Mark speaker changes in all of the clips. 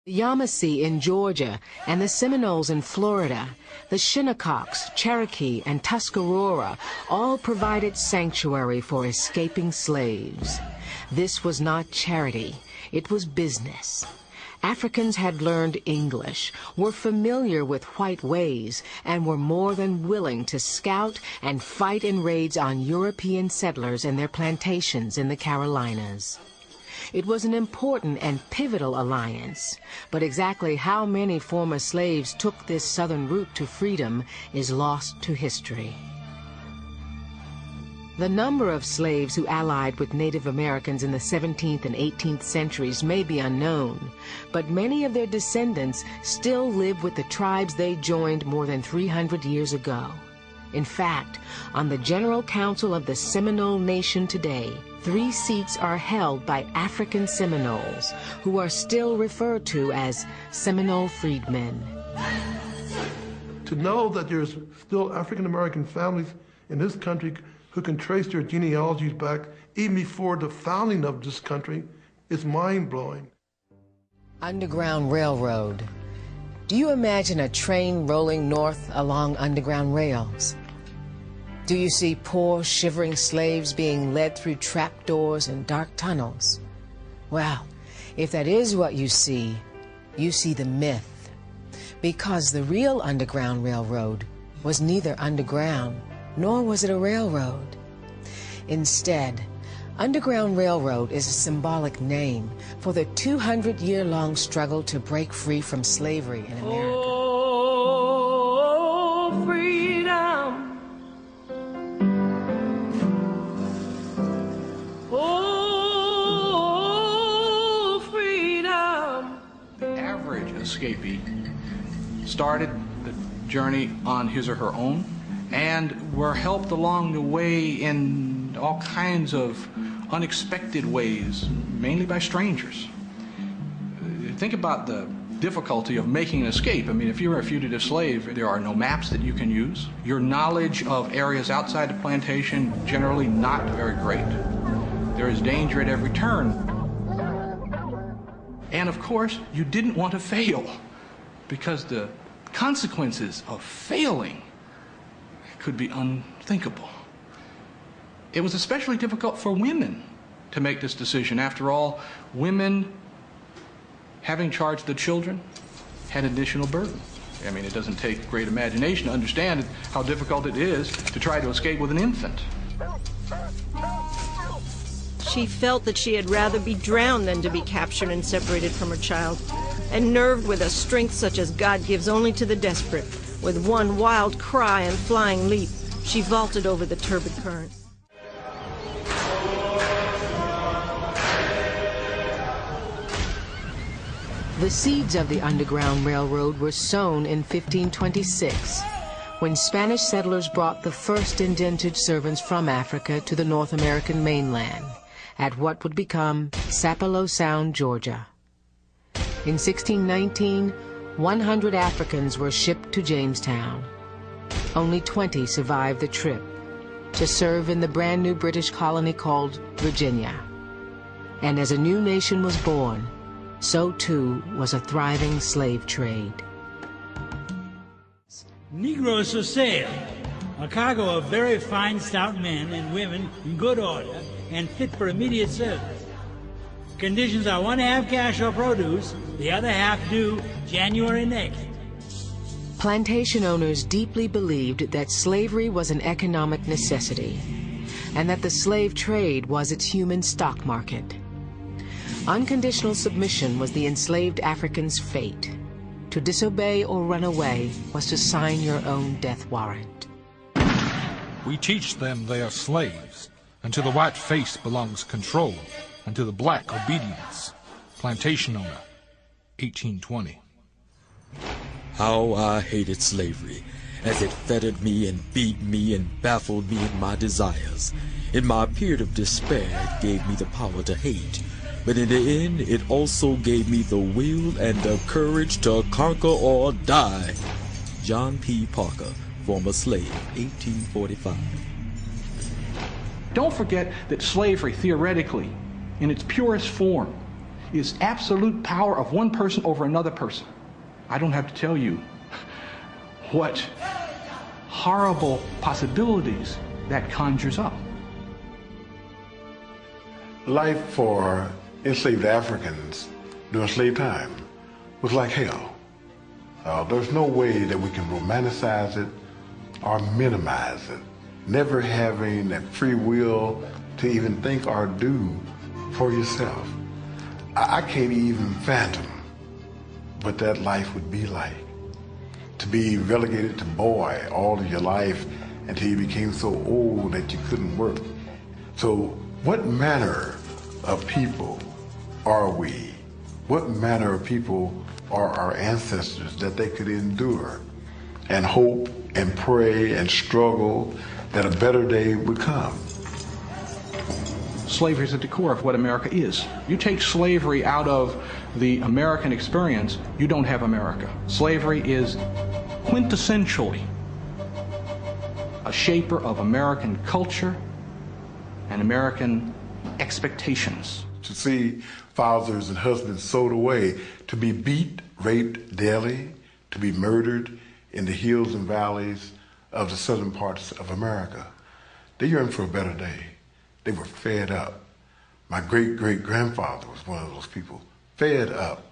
Speaker 1: The Yamasee in Georgia and the Seminoles in Florida, the Shinnecocks, Cherokee, and Tuscarora all provided sanctuary for escaping slaves. This was not charity, it was business. Africans had learned English, were familiar with white ways, and were more than willing to scout and fight in raids on European settlers and their plantations in the Carolinas. It was an important and pivotal alliance, but exactly how many former slaves took this southern route to freedom is lost to history. The number of slaves who allied with Native Americans in the 17th and 18th centuries may be unknown, but many of their descendants still live with the tribes they joined more than 300 years ago. In fact, on the General Council of the Seminole Nation today, 3 seats are held by African Seminoles, who are still referred to as Seminole freedmen.
Speaker 2: To know that there's still African American families in this country who can trace their genealogies back even before the founding of this country is mind-blowing.
Speaker 1: Underground Railroad. Do you imagine a train rolling north along underground rails? Do you see poor, shivering slaves being led through trapdoors and dark tunnels? Well, if that is what you see the myth. Because the real Underground Railroad was neither underground, nor was it a railroad. Instead, Underground Railroad is a symbolic name for the 200-year-long struggle to break free from slavery in America.
Speaker 3: Oh, freedom. Oh, freedom.
Speaker 4: The average escapee started the journey on his or her own and were helped along the way in all kinds of unexpected ways, mainly by strangers. Think about the difficulty of making an escape. I mean, if you're a fugitive slave, there are no maps that you can use. Your knowledge of areas outside the plantation, generally not very great. There is danger at every turn. And of course, you didn't want to fail, because the consequences of failing could be unthinkable. It was especially difficult for women to make this decision. After all, women, having charge of the children, had additional burden. I mean, it doesn't take great imagination to understand how difficult it is to try to escape with an infant.
Speaker 5: She felt that she had rather be drowned than to be captured and separated from her child. And nerved with a strength such as God gives only to the desperate, with one wild cry and flying leap, she vaulted over the turbid current.
Speaker 1: The seeds of the Underground Railroad were sown in 1526, when Spanish settlers brought the first indentured servants from Africa to the North American mainland, at what would become Sapelo Sound, Georgia. In 1619, 100 Africans were shipped to Jamestown. Only 20 survived the trip to serve in the brand new British colony called Virginia. And as a new nation was born, so too was a thriving slave trade.
Speaker 6: Negroes for sale. A cargo of very fine, stout men and women in good order and fit for immediate service. Conditions are 1/2 cash or produce, the other half due January next.
Speaker 1: Plantation owners deeply believed that slavery was an economic necessity, and that the slave trade was its human stock market. Unconditional submission was the enslaved African's fate. To disobey or run away was to sign your own death warrant.
Speaker 7: We teach them they are slaves, and to the white face belongs control, and to the black obedience. Plantation owner, 1820.
Speaker 8: How I hated slavery, as it fettered me and beat me and baffled me in my desires. In my period of despair, it gave me the power to hate. But in the end, it also gave me the will and the courage to conquer or die. John P. Parker, former slave, 1845.
Speaker 4: Don't forget that slavery, theoretically, in its purest form, is absolute power of one person over another person. I don't have to tell you what horrible possibilities that conjures up.
Speaker 9: Life for enslaved Africans during slave time was like hell. There's no way that we can romanticize it or minimize it. Never having that free will to even think or do for yourself. I can't even fathom what that life would be like. To be relegated to boy all of your life until you became so old that you couldn't work. So what manner of people are we? What manner of people are our ancestors that they could endure and hope and pray and struggle that a better day would come?
Speaker 4: Slavery is at the core of what America is. You take slavery out of the American experience, you don't have America. Slavery is quintessentially a shaper of American culture and American expectations.
Speaker 9: To see fathers and husbands sold away, to be beat, raped daily, to be murdered in the hills and valleys of the southern parts of America. They yearned for a better day. They were fed up. My great-great-grandfather was one of those people, fed up,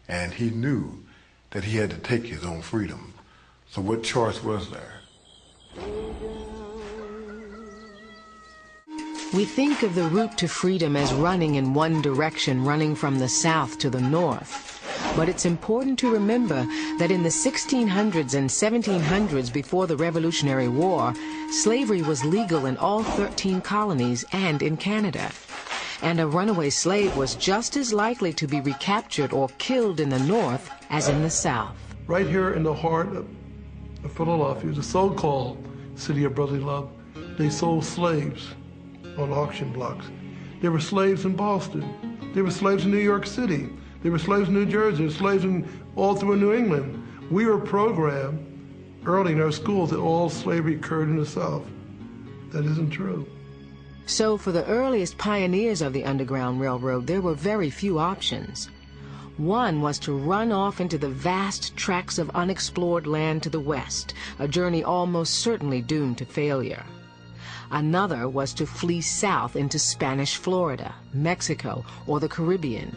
Speaker 9: and he knew that he had to take his own freedom. So what choice was there?
Speaker 1: We think of the route to freedom as running in one direction, running from the south to the north. But it's important to remember that in the 1600s and 1700s, before the Revolutionary War, slavery was legal in all 13 colonies and in Canada. And a runaway slave was just as likely to be recaptured or killed in the north as in the south.
Speaker 2: Right here in the heart of Philadelphia, the so-called city of brotherly love, they sold slaves on auction blocks. There were slaves in Boston. There were slaves in New York City. There were slaves in New Jersey. There were slaves all through New England. We were programmed early in our schools that all slavery occurred in the South. That isn't true.
Speaker 1: So for the earliest pioneers of the Underground Railroad, there were very few options. One was to run off into the vast tracts of unexplored land to the west, a journey almost certainly doomed to failure. Another was to flee south into Spanish Florida, Mexico, or the Caribbean.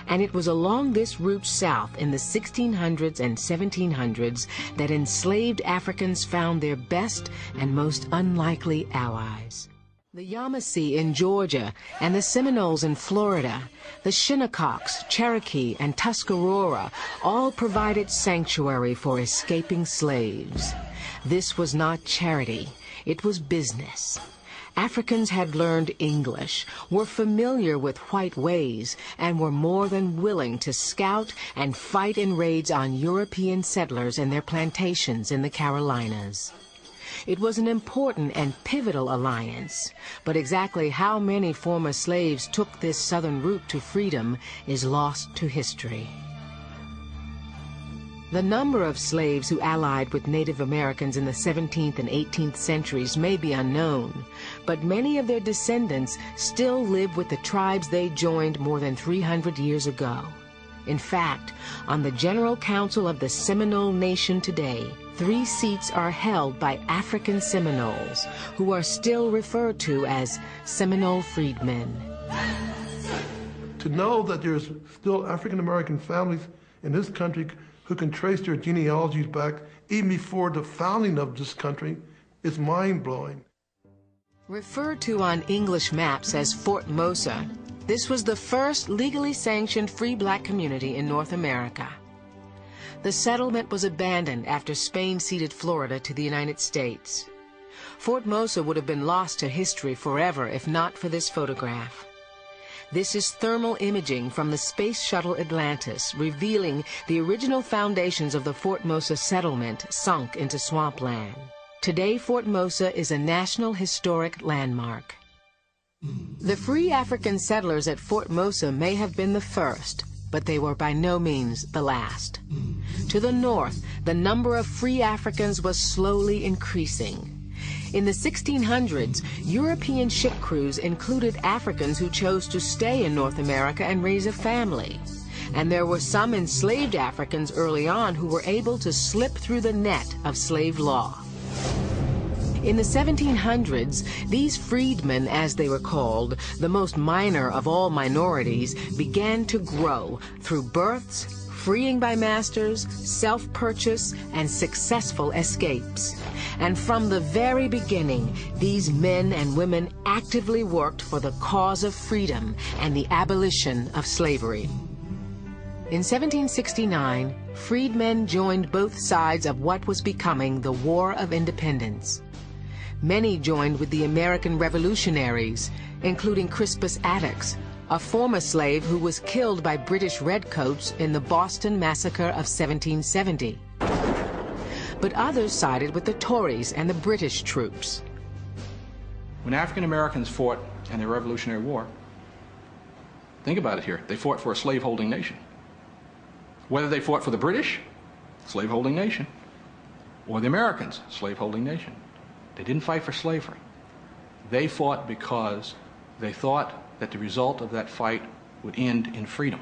Speaker 1: And it was along this route south in the 1600s and 1700s that enslaved Africans found their best and most unlikely allies. The Yamasee in Georgia and the Seminoles in Florida, the Shinnecox, Cherokee, and Tuscarora all provided sanctuary for escaping slaves. This was not charity, it was business. Africans had learned English, were familiar with white ways, and were more than willing to scout and fight in raids on European settlers in their plantations in the Carolinas. It was an important and pivotal alliance, but exactly how many former slaves took this southern route to freedom is lost to history. The number of slaves who allied with Native Americans in the 17th and 18th centuries may be unknown, but many of their descendants still live with the tribes they joined more than 300 years ago. In fact, on the General Council of the Seminole Nation today, 3 seats are held by African Seminoles, who are still referred to as Seminole freedmen.
Speaker 2: To know that there's still African American families in this country who can trace their genealogies back even before the founding of this country is mind-blowing.
Speaker 1: Referred to on English maps as Fort Mosa, this was the first legally sanctioned free black community in North America. The settlement was abandoned after Spain ceded Florida to the United States. Fort Mosa would have been lost to history forever if not for this photograph. This is thermal imaging from the Space Shuttle Atlantis, revealing the original foundations of the Fort Mosa settlement sunk into swampland. Today, Fort Mosa is a National Historic Landmark. The free African settlers at Fort Mosa may have been the first, but they were by no means the last. To the north, the number of free Africans was slowly increasing. In the 1600s, European ship crews included Africans who chose to stay in North America and raise a family. And there were some enslaved Africans early on who were able to slip through the net of slave law. In the 1700s, these freedmen, as they were called, the most minor of all minorities, began to grow through births, freeing by masters, self-purchase, and successful escapes. And from the very beginning, these men and women actively worked for the cause of freedom and the abolition of slavery. In 1769, freedmen joined both sides of what was becoming the War of Independence. Many joined with the American revolutionaries, including Crispus Attucks, a former slave who was killed by British redcoats in the Boston Massacre of 1770. But others sided with the Tories and the British troops.
Speaker 4: When African Americans fought in the Revolutionary War, think about it here, they fought for a slave-holding nation. Whether they fought for the British, slave-holding nation, or the Americans, slave-holding nation, they didn't fight for slavery. They fought because they thought that the result of that fight would end in freedom.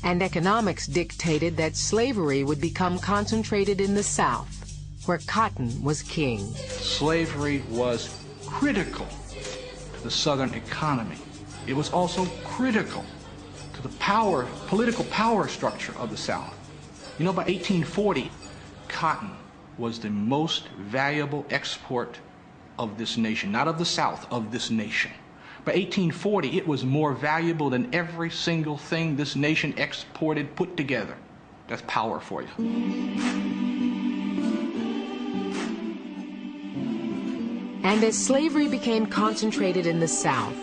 Speaker 1: And economics dictated that slavery would become concentrated in the South, where cotton was king.
Speaker 4: Slavery was critical to the Southern economy. It was also critical to the political power structure of the South. You know, by 1840, cotton was the most valuable export of this nation, not of the South, of this nation. By 1840, it was more valuable than every single thing this nation exported put together. That's power for you.
Speaker 1: And as slavery became concentrated in the South,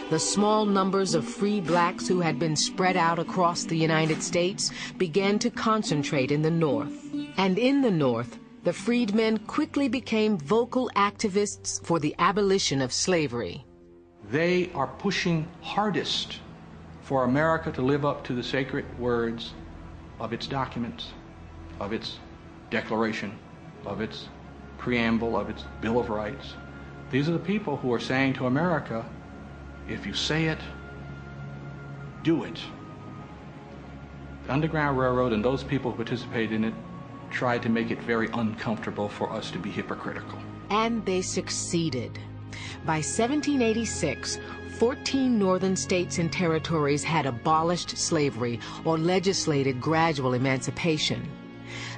Speaker 1: the small numbers of free blacks who had been spread out across the United States began to concentrate in the North. And in the North, the freedmen quickly became vocal activists for the abolition of slavery.
Speaker 4: They are pushing hardest for America to live up to the sacred words of its documents, of its Declaration, of its preamble, of its Bill of Rights. These are the people who are saying to America, if you say it, do it. The Underground Railroad and those people who participated in it tried to make it very uncomfortable for us to be hypocritical.
Speaker 1: And they succeeded. By 1786, 14 northern states and territories had abolished slavery or legislated gradual emancipation.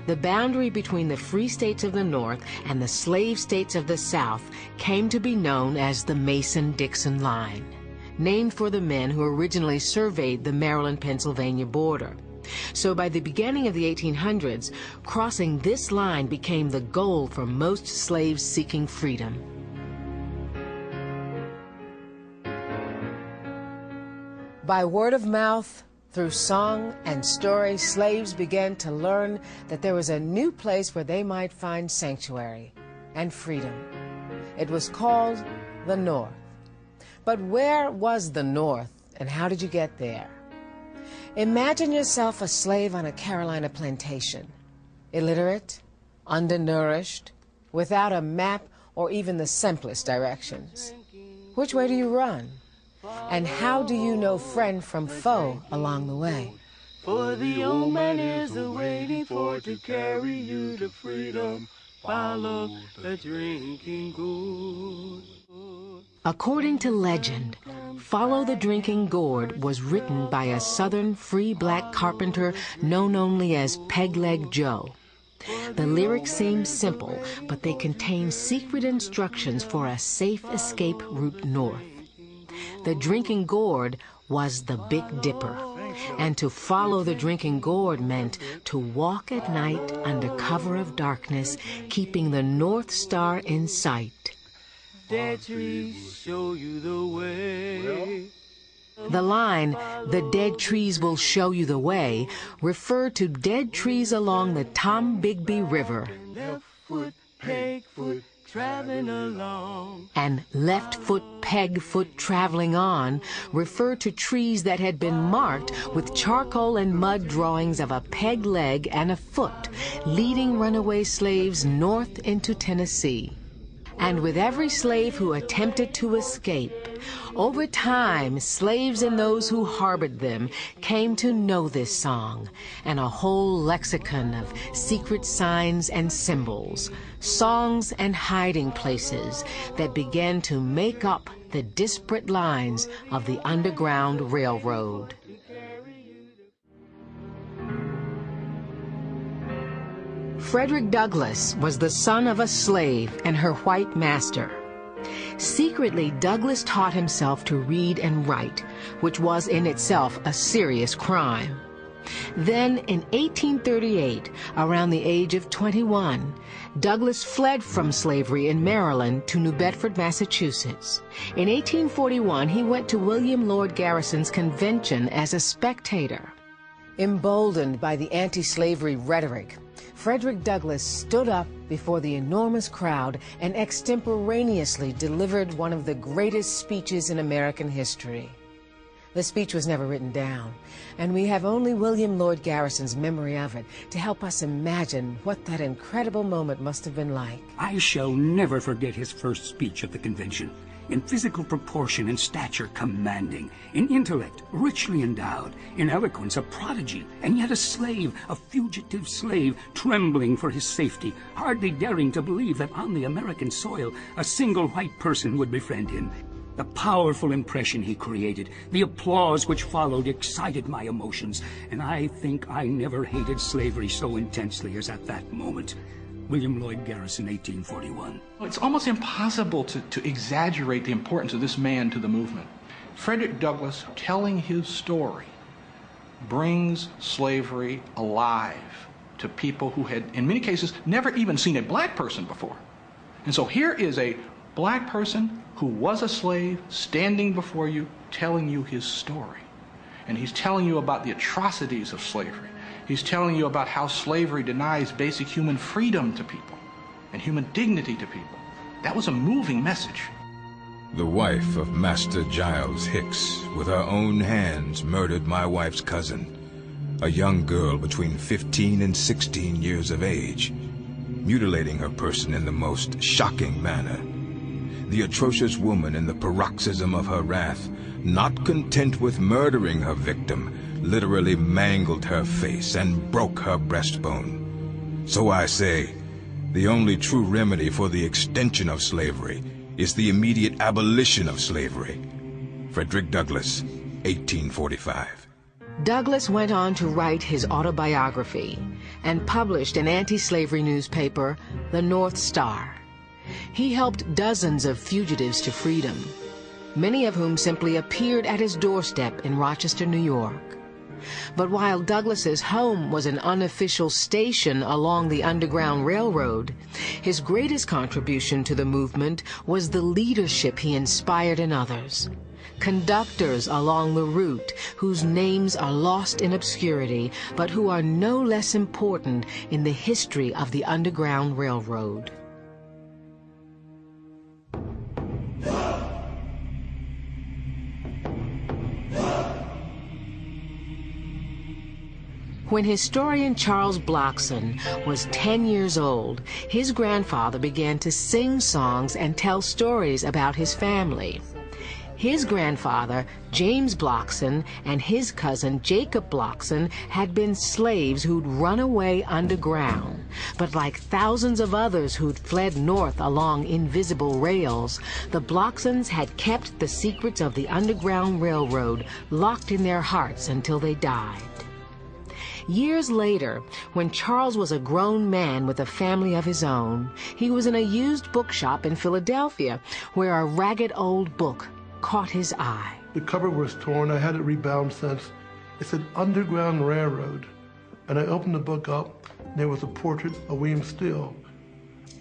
Speaker 1: The boundary between the free states of the North and the slave states of the South came to be known as the Mason-Dixon Line, named for the men who originally surveyed the Maryland-Pennsylvania border. So by the beginning of the 1800s, crossing this line became the goal for most slaves seeking freedom. By word of mouth, through song and story, slaves began to learn that there was a new place where they might find sanctuary and freedom. It was called the North. But where was the North, and how did you get there? Imagine yourself a slave on a Carolina plantation, illiterate, undernourished, without a map or even the simplest directions. Which way do you run? And how do you know friend from foe along the way?
Speaker 3: For the old man is waiting for to carry you to freedom. Follow the drinking gourd.
Speaker 1: According to legend, Follow the Drinking Gourd was written by a Southern free black carpenter known only as Peg-Leg Joe. The lyrics seem simple, but they contain secret instructions for a safe escape route north. The drinking gourd was the Big Dipper, and to follow the drinking gourd meant to walk at night under cover of darkness, keeping the North Star in sight.
Speaker 3: Dead trees show you the way.
Speaker 1: The line, "The dead trees will show you the way," referred to dead trees along the Tombigbee River.
Speaker 3: Left foot, peg foot, traveling along.
Speaker 1: And left foot, peg foot, traveling on referred to trees that had been marked with charcoal and mud drawings of a peg leg and a foot, leading runaway slaves north into Tennessee. And with every slave who attempted to escape, over time, slaves and those who harbored them came to know this song and a whole lexicon of secret signs and symbols, songs and hiding places that began to make up the disparate lines of the Underground Railroad. Frederick Douglass was the son of a slave and her white master. Secretly, Douglass taught himself to read and write, which was in itself a serious crime. Then, in 1838, around the age of 21, Douglass fled from slavery in Maryland to New Bedford, Massachusetts. In 1841, he went to William Lloyd Garrison's convention as a spectator. Emboldened by the anti-slavery rhetoric, Frederick Douglass stood up before the enormous crowd and extemporaneously delivered one of the greatest speeches in American history. The speech was never written down, and we have only William Lloyd Garrison's memory of it to help us imagine what that incredible moment must have been like.
Speaker 10: I shall never forget his first speech at the convention. In physical proportion and stature commanding, in intellect richly endowed, in eloquence a prodigy, and yet a slave, a fugitive slave, trembling for his safety, hardly daring to believe that on the American soil a single white person would befriend him. The powerful impression he created, the applause which followed excited my emotions, and I think I never hated slavery so intensely as at that moment. William Lloyd Garrison, 1841.
Speaker 4: It's almost impossible to exaggerate the importance of this man to the movement. Frederick Douglass, telling his story, brings slavery alive to people who had, in many cases, never even seen a black person before. And so here is a black person who was a slave standing before you, telling you his story. And he's telling you about the atrocities of slavery. He's telling you about how slavery denies basic human freedom to people and human dignity to people. That was a moving message.
Speaker 11: The wife of Master Giles Hicks, with her own hands, murdered my wife's cousin, a young girl between 15 and 16 years of age, mutilating her person in the most shocking manner. The atrocious woman, in the paroxysm of her wrath, not content with murdering her victim, literally mangled her face and broke her breastbone. So I say, the only true remedy for the extension of slavery is the immediate abolition of slavery. Frederick Douglass, 1845.
Speaker 1: Douglass went on to write his autobiography and published an anti-slavery newspaper, The North Star. He helped dozens of fugitives to freedom, many of whom simply appeared at his doorstep in Rochester, New York. But while Douglass's home was an unofficial station along the Underground Railroad, his greatest contribution to the movement was the leadership he inspired in others. Conductors along the route whose names are lost in obscurity, but who are no less important in the history of the Underground Railroad. When historian Charles Blockson was 10 years old, his grandfather began to sing songs and tell stories about his family. His grandfather, James Blockson, and his cousin, Jacob Blockson, had been slaves who'd run away underground. But like thousands of others who'd fled north along invisible rails, the Blocksons had kept the secrets of the Underground Railroad locked in their hearts until they died. Years later, when Charles was a grown man with a family of his own, he was in a used bookshop in Philadelphia where a ragged old book caught his eye.
Speaker 2: The cover was torn. I had it rebound since. It said Underground Railroad. And I opened the book up, and there was a portrait of William Still.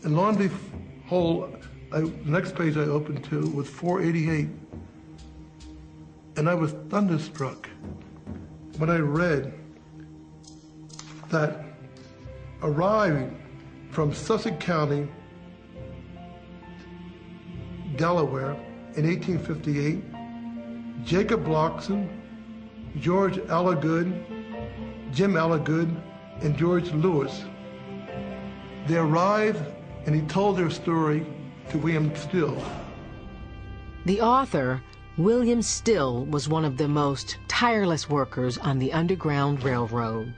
Speaker 2: And lo and behold, the next page I opened to was 488. And I was thunderstruck when I read that arriving from Sussex County, Delaware, in 1858, Jacob Blockson, George Allagood, Jim Allagood, and George Lewis They arrived, and he told their story to William Still.
Speaker 1: The author, William Still, was one of the most tireless workers on the Underground Railroad.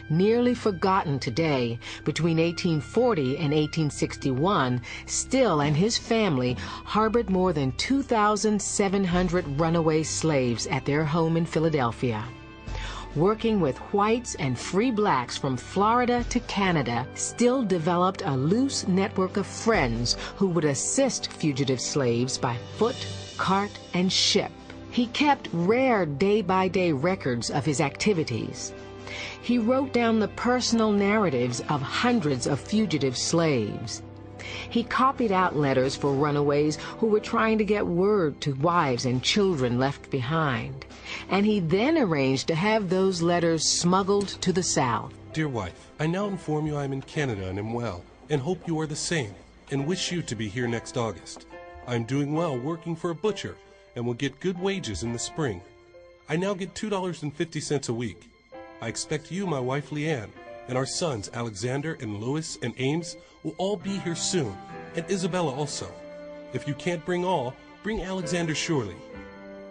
Speaker 1: Nearly forgotten today, between 1840 and 1861, Still and his family harbored more than 2,700 runaway slaves at their home in Philadelphia. Working with whites and free blacks from Florida to Canada, Still developed a loose network of friends who would assist fugitive slaves by foot, cart, and ship. He kept rare day-by-day records of his activities. He wrote down the personal narratives of hundreds of fugitive slaves. He copied out letters for runaways who were trying to get word to wives and children left behind. And he then arranged to have those letters smuggled to the South.
Speaker 12: Dear wife, I now inform you I am in Canada and am well, and hope you are the same, and wish you to be here next August. I am doing well working for a butcher, and will get good wages in the spring. I now get $2.50 a week. I expect you, my wife Leanne, and our sons Alexander and Louis and Ames will all be here soon, and Isabella also. If you can't bring all, bring Alexander surely.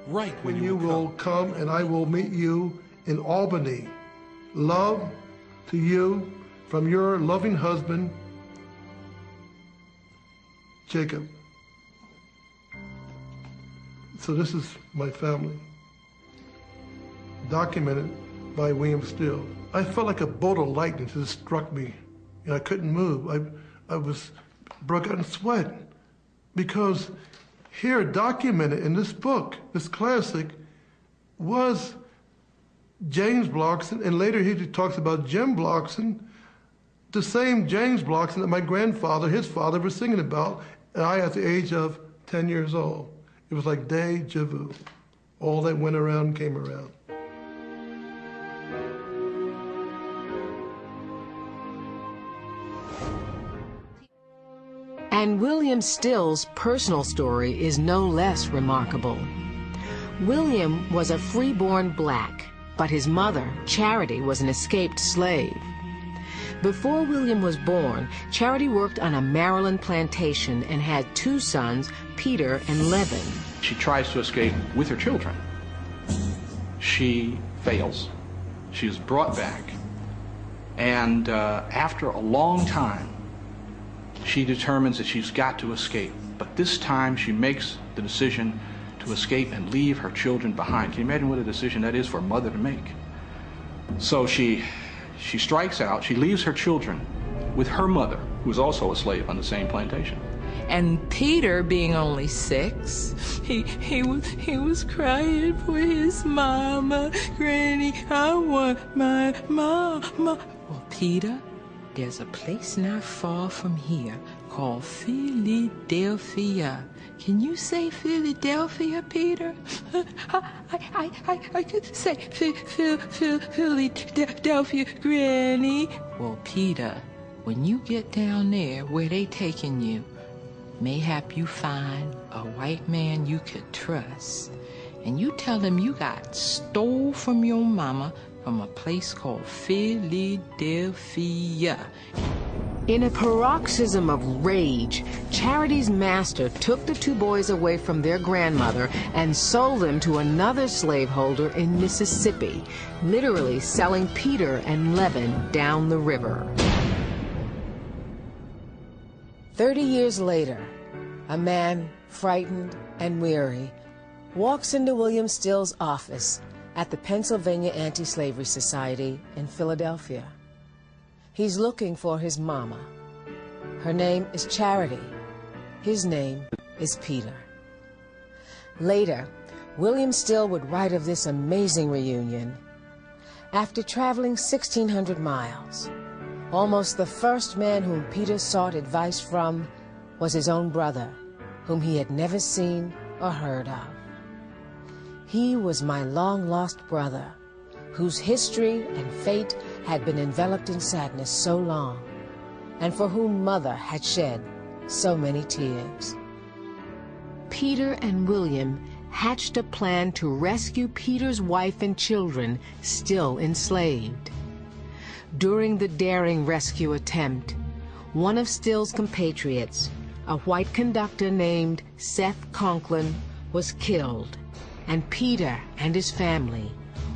Speaker 12: Write when you will
Speaker 2: come, and I will meet you in Albany. Love to you from your loving husband, Jacob. So this is my family, documented by William Still. I felt like a bolt of lightning just struck me. I couldn't move. I was broke out in sweat because here documented in this book, this classic, was James Bloxon, and later he talks about Jim Bloxon, the same James Bloxon that my grandfather, his father, was singing about, and I at the age of 10 years old. It was like deja vu. All that went around came around.
Speaker 1: And William Still's personal story is no less remarkable. William was a freeborn black, but his mother, Charity, was an escaped slave. Before William was born, Charity worked on a Maryland plantation and had two sons, Peter and Levin.
Speaker 4: She tries to escape with her children. She fails. She is brought back. And after a long time, she determines that she's got to escape. But this time she makes the decision to escape and leave her children behind. Can you imagine what a decision that is for a mother to make? So she strikes out. She leaves her children with her mother, who was also a slave on the same plantation.
Speaker 13: And Peter, being only 6, he was crying for his mama. Granny, I want my mama. Well, Peter, there's a place not far from here called Philadelphia. Can you say Philadelphia, Peter? I could say Philadelphia, Granny. Well, Peter, when you get down there where they taking you, mayhap you find a white man you could trust, and you tell him you got stole from your mama from a place called Philadelphia.
Speaker 1: In a paroxysm of rage, Charity's master took the two boys away from their grandmother and sold them to another slaveholder in Mississippi, literally selling Peter and Levin down the river. 30 years later, a man, frightened and weary, walks into William Still's office at the Pennsylvania Anti-Slavery Society in Philadelphia. He's looking for his mama. Her name is Charity. His name is Peter. Later, William Still would write of this amazing reunion. After traveling 1,600 miles, almost the first man whom Peter sought advice from was his own brother, whom he had never seen or heard of. He was my long-lost brother, whose history and fate had been enveloped in sadness so long, and for whom Mother had shed so many tears. Peter and William hatched a plan to rescue Peter's wife and children still enslaved. During the daring rescue attempt, one of Still's compatriots, a white conductor named Seth Conklin, was killed, and Peter and his family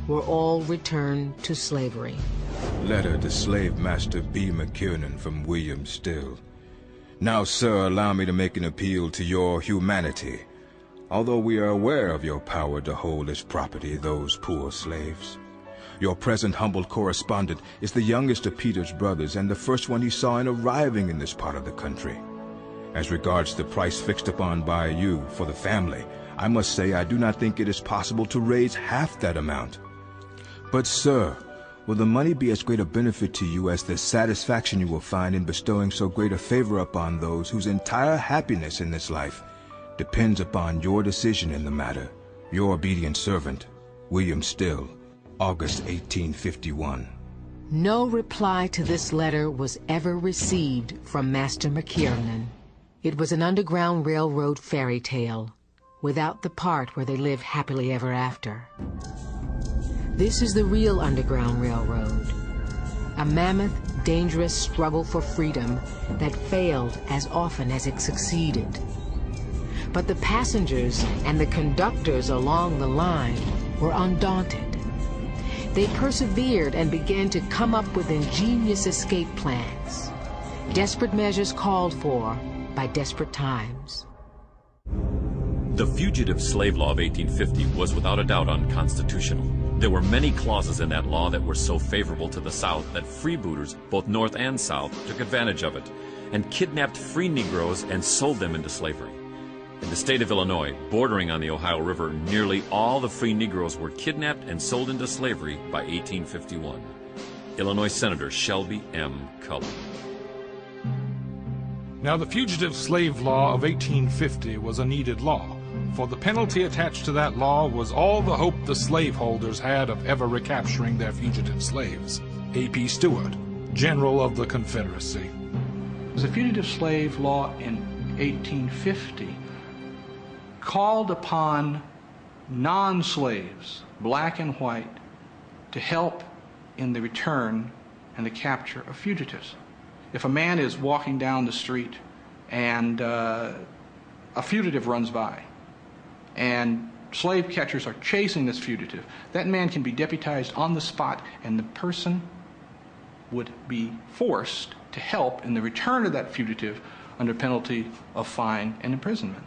Speaker 1: were all returned to slavery.
Speaker 11: Letter to Slave Master B. McKiernan from William Still. Now, sir, allow me to make an appeal to your humanity. Although we are aware of your power to hold as property those poor slaves. Your present humble correspondent is the youngest of Peter's brothers and the first one he saw in arriving in this part of the country. As regards the price fixed upon by you for the family, I must say I do not think it is possible to raise half that amount. But, sir, will the money be as great a benefit to you as the satisfaction you will find in bestowing so great a favor upon those whose entire happiness in this life depends upon your decision in the matter? Your obedient servant, William Still, August 1851.
Speaker 1: No reply to this letter was ever received from Master McKiernan. It was an Underground Railroad fairy tale, without the part where they lived happily ever after. This is the real Underground Railroad, a mammoth, dangerous struggle for freedom that failed as often as it succeeded. But the passengers and the conductors along the line were undaunted. They persevered and began to come up with ingenious escape plans, desperate measures called for by desperate times.
Speaker 14: The Fugitive Slave Law of 1850 was without a doubt unconstitutional. There were many clauses in that law that were so favorable to the South that freebooters, both North and South, took advantage of it and kidnapped free Negroes and sold them into slavery. In the state of Illinois, bordering on the Ohio River, nearly all the free Negroes were kidnapped and sold into slavery by 1851. Illinois Senator Shelby M. Cullen.
Speaker 7: Now, the Fugitive Slave Law of 1850 was a needed law, for the penalty attached to that law was all the hope the slaveholders had of ever recapturing their fugitive slaves. A.P. Stewart, General of the Confederacy.
Speaker 4: The Fugitive Slave Law in 1850 called upon non-slaves, black and white, to help in the return and the capture of fugitives. If a man is walking down the street and a fugitive runs by and slave catchers are chasing this fugitive, that man can be deputized on the spot and the person would be forced to help in the return of that fugitive under penalty of fine and imprisonment.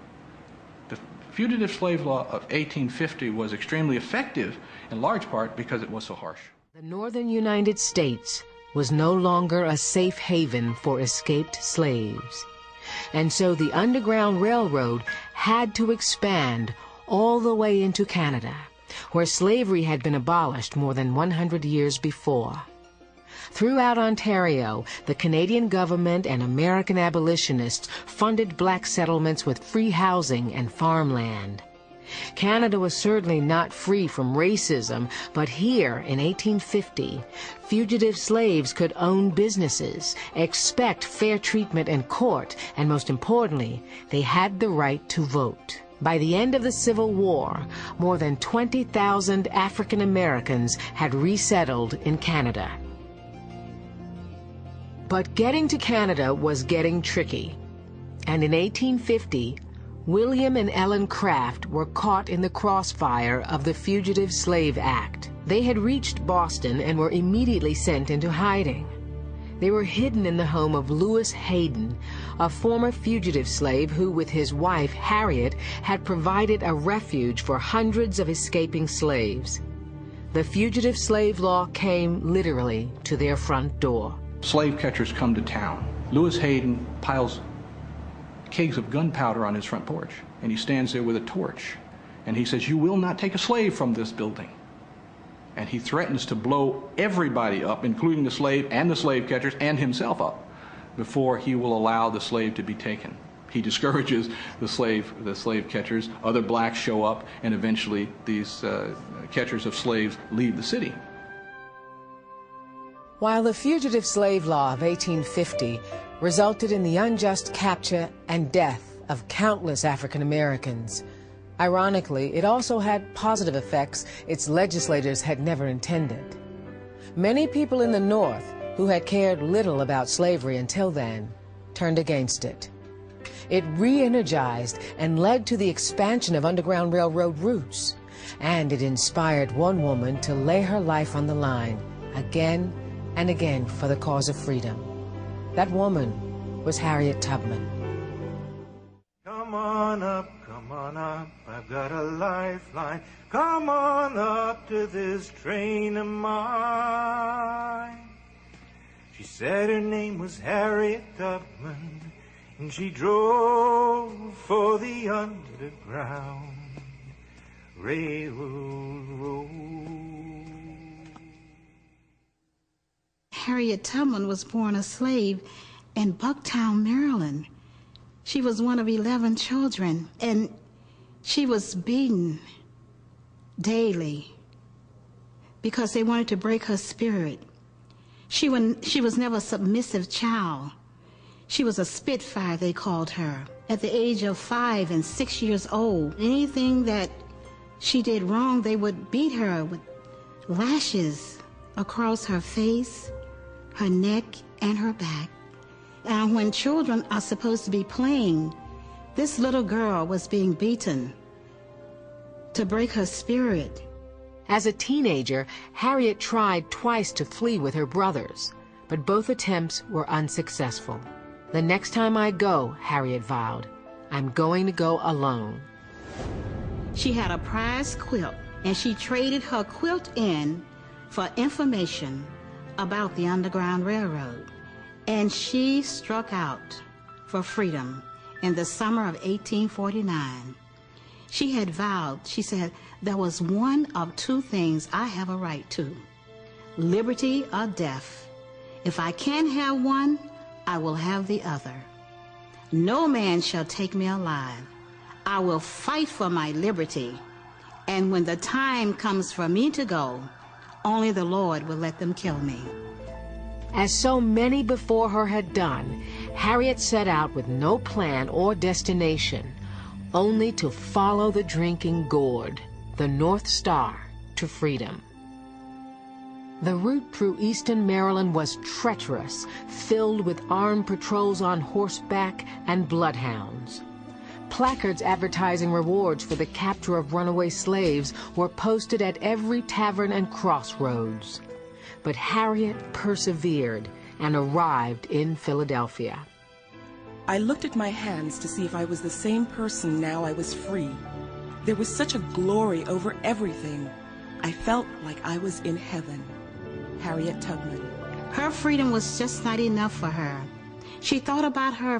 Speaker 4: The Fugitive Slave Law of 1850 was extremely effective in large part because it was so harsh.
Speaker 1: The northern United States was no longer a safe haven for escaped slaves. And so the Underground Railroad had to expand all the way into Canada, where slavery had been abolished more than 100 years before. Throughout Ontario, the Canadian government and American abolitionists funded black settlements with free housing and farmland. Canada was certainly not free from racism, but here in 1850, fugitive slaves could own businesses, expect fair treatment in court, and most importantly, they had the right to vote. By the end of the Civil War, more than 20,000 African Americans had resettled in Canada. But getting to Canada was getting tricky, and in 1850, William and Ellen Craft were caught in the crossfire of the Fugitive Slave Act. They had reached Boston and were immediately sent into hiding. They were hidden in the home of Lewis Hayden, a former fugitive slave who, with his wife, Harriet, had provided a refuge for hundreds of escaping slaves. The Fugitive Slave Law came literally to their front door.
Speaker 4: Slave catchers come to town. Lewis Hayden piles kegs of gunpowder on his front porch, and he stands there with a torch, and he says, "You will not take a slave from this building." And he threatens to blow everybody up, including the slave and the slave catchers and himself up, before he will allow the slave to be taken. He discourages the slave catchers. Other blacks show up, and eventually these catchers of slaves leave the city.
Speaker 1: While the Fugitive Slave Law of 1850 resulted in the unjust capture and death of countless African Americans, ironically, it also had positive effects its legislators had never intended. Many people in the North, who had cared little about slavery until then, turned against it. It re-energized and led to the expansion of Underground Railroad routes, and it inspired one woman to lay her life on the line again and again for the cause of freedom. That woman was Harriet Tubman.
Speaker 3: Come on up, I've got a lifeline. Come on up to this train of mine. She said her name was Harriet Tubman, and she drove for the Underground Railroad.
Speaker 15: Harriet Tubman was born a slave in Bucktown, Maryland. She was one of 11 children, and she was beaten daily because they wanted to break her spirit. She was never a submissive child. She was a Spitfire, they called her. At the age of 5 and 6 years old, anything that she did wrong, they would beat her with lashes across her face, her neck, and her back. And when children are supposed to be playing, this little girl was being beaten to break her spirit.
Speaker 1: As a teenager, Harriet tried twice to flee with her brothers, but both attempts were unsuccessful. The next time I go, Harriet vowed, I'm going to go alone.
Speaker 15: She had a prize quilt, and she traded her quilt in for information about the Underground Railroad. And she struck out for freedom in the summer of 1849. She had vowed, she said, there was one of two things I have a right to, liberty or death. If I can't have one, I will have the other. No man shall take me alive. I will fight for my liberty, and when the time comes for me to go, only the Lord will let them kill me.
Speaker 1: As so many before her had done, Harriet set out with no plan or destination, only to follow the drinking gourd, the North Star, to freedom. The route through eastern Maryland was treacherous, filled with armed patrols on horseback and bloodhounds. Placards advertising rewards for the capture of runaway slaves were posted at every tavern and crossroads. But Harriet persevered and arrived in Philadelphia.
Speaker 16: I looked at my hands to see if I was the same person now I was free. There was such a glory over everything. I felt like I was in heaven. Harriet Tubman.
Speaker 15: Her freedom was just not enough for her. She thought about her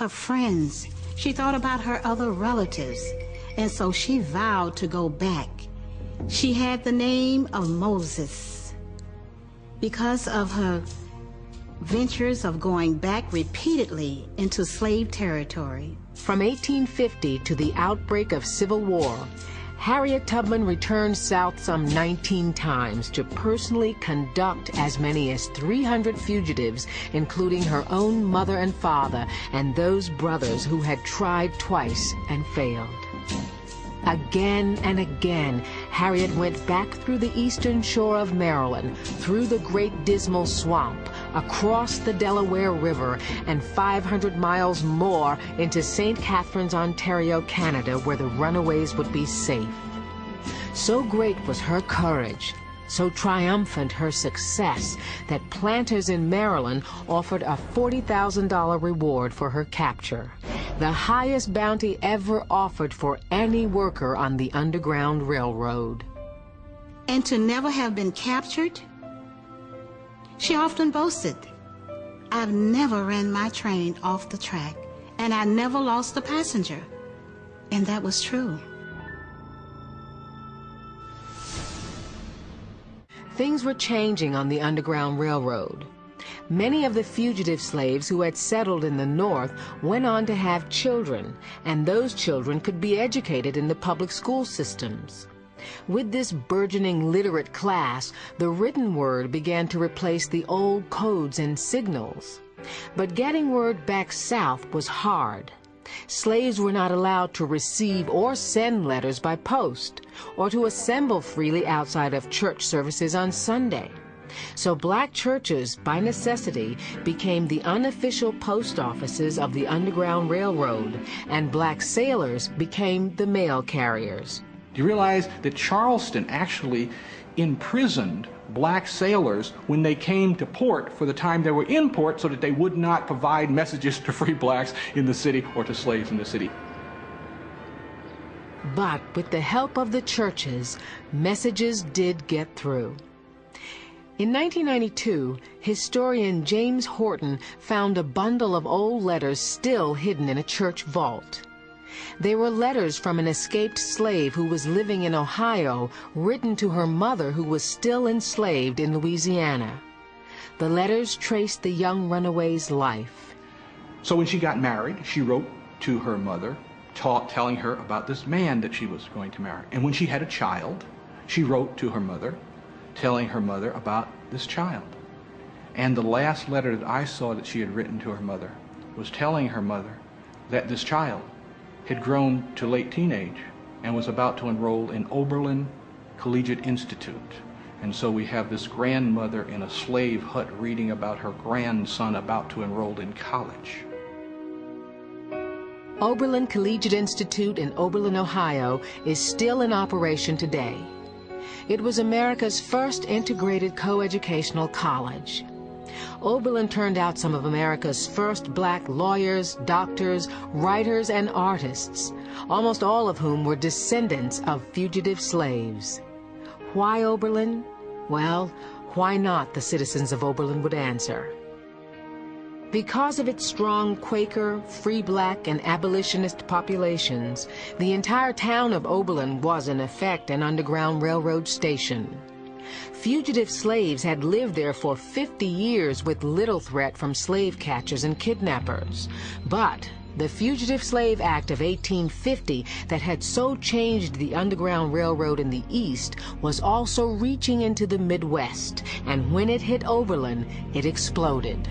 Speaker 15: friends. She thought about her other relatives. And so she vowed to go back. She had the name of Moses because of her ventures of going back repeatedly into slave territory.
Speaker 1: From 1850 to the outbreak of Civil War, Harriet Tubman returned south some 19 times to personally conduct as many as 300 fugitives, including her own mother and father and those brothers who had tried twice and failed. Again and again, Harriet went back through the eastern shore of Maryland, through the Great Dismal Swamp, across the Delaware River, and 500 miles more into St. Catharines, Ontario, Canada, where the runaways would be safe. So great was her courage, so triumphant her success, that planters in Maryland offered a $40,000 reward for her capture, the highest bounty ever offered for any worker on the Underground Railroad.
Speaker 15: And to never have been captured? She often boasted, I've never ran my train off the track, and I never lost a passenger. And that was true.
Speaker 1: Things were changing on the Underground Railroad. Many of the fugitive slaves who had settled in the North went on to have children, and those children could be educated in the public school systems. With this burgeoning literate class, the written word began to replace the old codes and signals. But getting word back south was hard. Slaves were not allowed to receive or send letters by post, or to assemble freely outside of church services on Sunday. So black churches, by necessity, became the unofficial post offices of the Underground Railroad, and black sailors became the mail carriers.
Speaker 4: Do you realize that Charleston actually imprisoned black sailors when they came to port for the time they were in port so that they would not provide messages to free blacks in the city or to slaves in the city?
Speaker 1: But with the help of the churches, messages did get through. In 1992, historian James Horton found a bundle of old letters still hidden in a church vault. They were letters from an escaped slave who was living in Ohio, written to her mother who was still enslaved in Louisiana. The letters traced the young runaway's life.
Speaker 4: So when she got married, she wrote to her mother, telling her about this man that she was going to marry. And when she had a child, she wrote to her mother, telling her mother about this child. And the last letter that I saw that she had written to her mother was telling her mother that this child had grown to late teenage and was about to enroll in Oberlin Collegiate Institute. And so we have this grandmother in a slave hut reading about her grandson about to enroll in college.
Speaker 1: Oberlin Collegiate Institute in Oberlin, Ohio, is still in operation today. It was America's first integrated coeducational college. Oberlin turned out some of America's first black lawyers, doctors, writers, and artists, almost all of whom were descendants of fugitive slaves. Why Oberlin? Well, why not, the citizens of Oberlin would answer. Because of its strong Quaker, free black, and abolitionist populations, the entire town of Oberlin was in effect an Underground Railroad station. Fugitive slaves had lived there for 50 years with little threat from slave catchers and kidnappers. But the Fugitive Slave Act of 1850 that had so changed the Underground Railroad in the East was also reaching into the Midwest, and when it hit Oberlin, it exploded.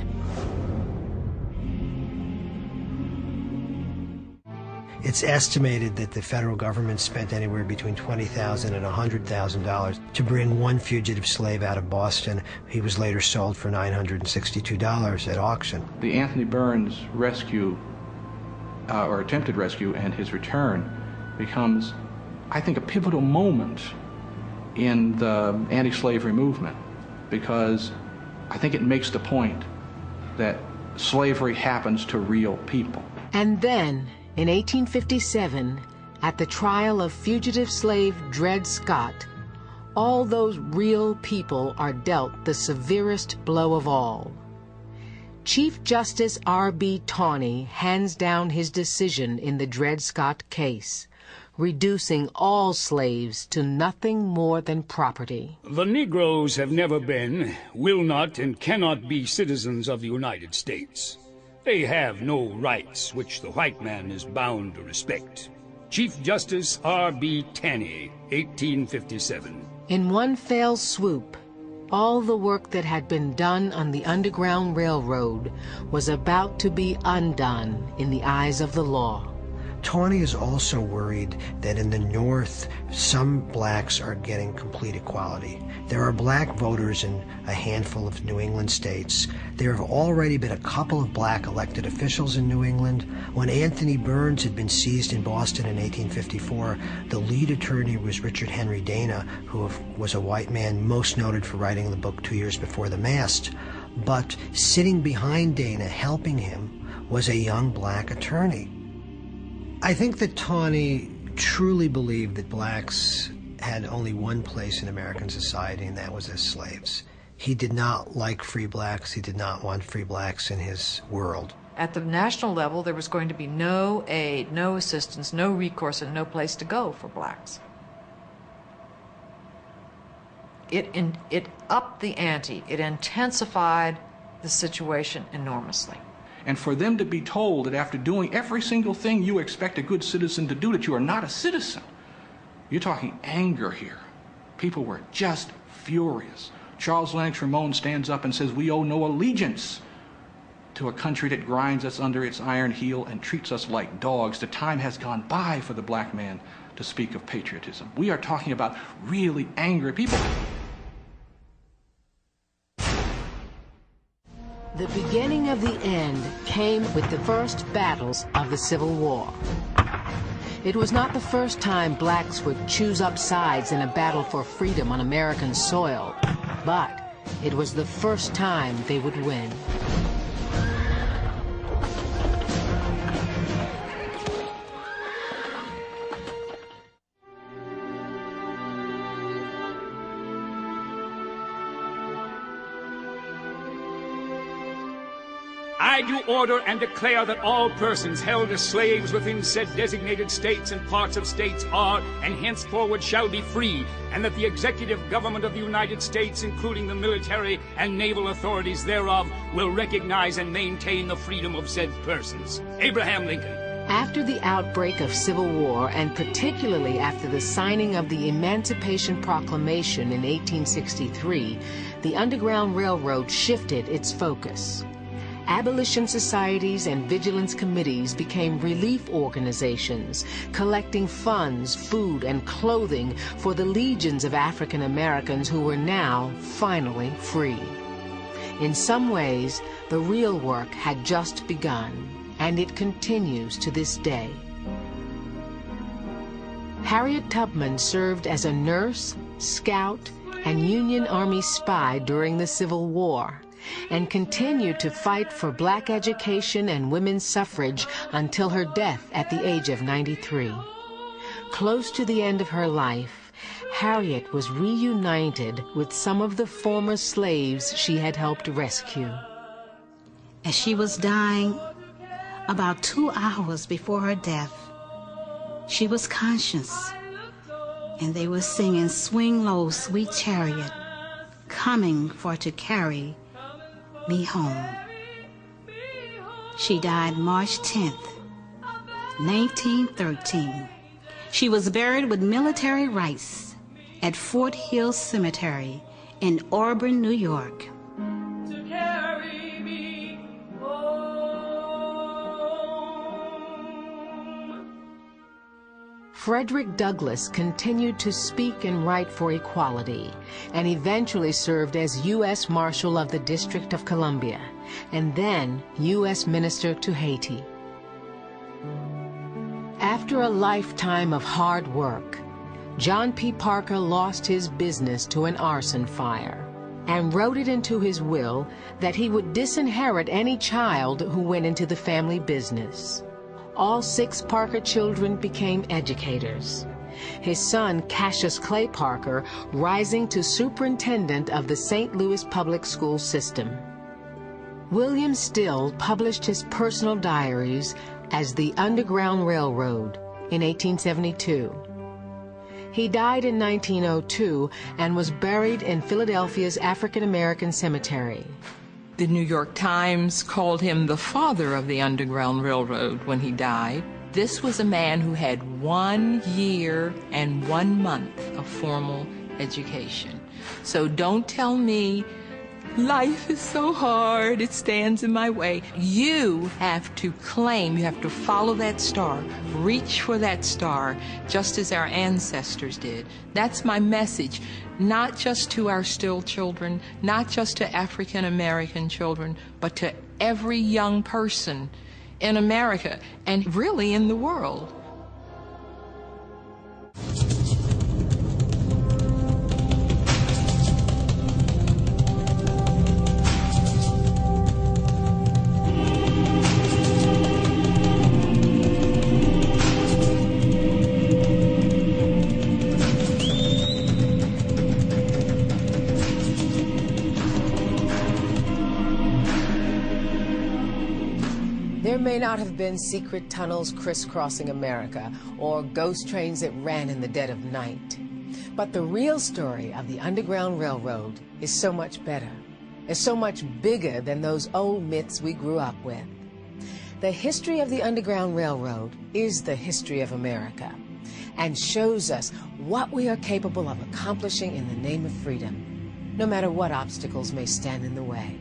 Speaker 17: It's estimated that the federal government spent anywhere between $20,000 and $100,000 to bring one fugitive slave out of Boston. He was later sold for $962 at auction.
Speaker 4: The Anthony Burns rescue, or attempted rescue, and his return becomes, I think, a pivotal moment in the anti-slavery movement, because I think it makes the point that slavery happens to real people.
Speaker 1: And then, in 1857, at the trial of fugitive slave Dred Scott, all those real people are dealt the severest blow of all. Chief Justice R.B. Tawney hands down his decision in the Dred Scott case, reducing all slaves to nothing more than property.
Speaker 10: The Negroes have never been, will not, and cannot be citizens of the United States. They have no rights which the white man is bound to respect. Chief Justice R.B. Taney, 1857.
Speaker 1: In one fell swoop, all the work that had been done on the Underground Railroad was about to be undone in the eyes of the law.
Speaker 17: Tawney is also worried that in the North, some blacks are getting complete equality. There are black voters in a handful of New England states. There have already been a couple of black elected officials in New England. When Anthony Burns had been seized in Boston in 1854, the lead attorney was Richard Henry Dana, who was a white man most noted for writing the book 2 years before The Mast. But sitting behind Dana, helping him, was a young black attorney. I think that Tawney truly believed that blacks had only one place in American society, and that was as slaves. He did not like free blacks. He did not want free blacks in his world.
Speaker 18: At the national level, there was going to be no aid, no assistance, no recourse, and no place to go for blacks. It upped the ante. It intensified the situation enormously.
Speaker 4: And for them to be told that after doing every single thing you expect a good citizen to do, that you are not a citizen. You're talking anger here. People were just furious. Charles Lennox Ramon stands up and says, "We owe no allegiance to a country that grinds us under its iron heel and treats us like dogs." The time has gone by for the black man to speak of patriotism. We are talking about really angry people.
Speaker 1: The beginning of the end came with the first battles of the Civil War. It was not the first time blacks would choose up sides in a battle for freedom on American soil, but it was the first time they would win.
Speaker 10: I do order and declare that all persons held as slaves within said designated states and parts of states are, and henceforward shall be free, and that the executive government of the United States, including the military and naval authorities thereof, will recognize and maintain the freedom of said persons. Abraham Lincoln.
Speaker 1: After the outbreak of Civil War, and particularly after the signing of the Emancipation Proclamation in 1863, the Underground Railroad shifted its focus. Abolition societies and vigilance committees became relief organizations, collecting funds, food, and clothing for the legions of African Americans who were now finally free. In some ways, the real work had just begun, and it continues to this day. Harriet Tubman served as a nurse, scout, and Union Army spy during the Civil War, and continued to fight for black education and women's suffrage until her death at the age of 93. Close to the end of her life, Harriet was reunited with some of the former slaves she had helped rescue.
Speaker 15: As she was dying, about 2 hours before her death, she was conscious, and they were singing "Swing Low, Sweet Chariot, coming for to carry me home." She died March 10th, 1913. She was buried with military rites at Fort Hill Cemetery in Auburn, New York.
Speaker 1: Frederick Douglass continued to speak and write for equality, and eventually served as U.S. Marshal of the District of Columbia, and then U.S. Minister to Haiti. After a lifetime of hard work, John P. Parker lost his business to an arson fire, and wrote it into his will that he would disinherit any child who went into the family business. All 6 Parker children became educators. His son, Cassius Clay Parker, rising to superintendent of the St. Louis public school system. William Still published his personal diaries as The Underground Railroad in 1872. He died in 1902 and was buried in Philadelphia's African American Cemetery.
Speaker 13: The New York Times called him the father of the Underground Railroad when he died. This was a man who had 1 year and 1 month of formal education. So don't tell me, life is so hard, it stands in my way. You have to claim, you have to follow that star, reach for that star, just as our ancestors did. That's my message, not just to our still children, not just to African American children, but to every young person in America and really in the world.
Speaker 1: There may not have been secret tunnels crisscrossing America or ghost trains that ran in the dead of night. But the real story of the Underground Railroad is so much better. It's so much bigger than those old myths we grew up with. The history of the Underground Railroad is the history of America and shows us what we are capable of accomplishing in the name of freedom, no matter what obstacles may stand in the way.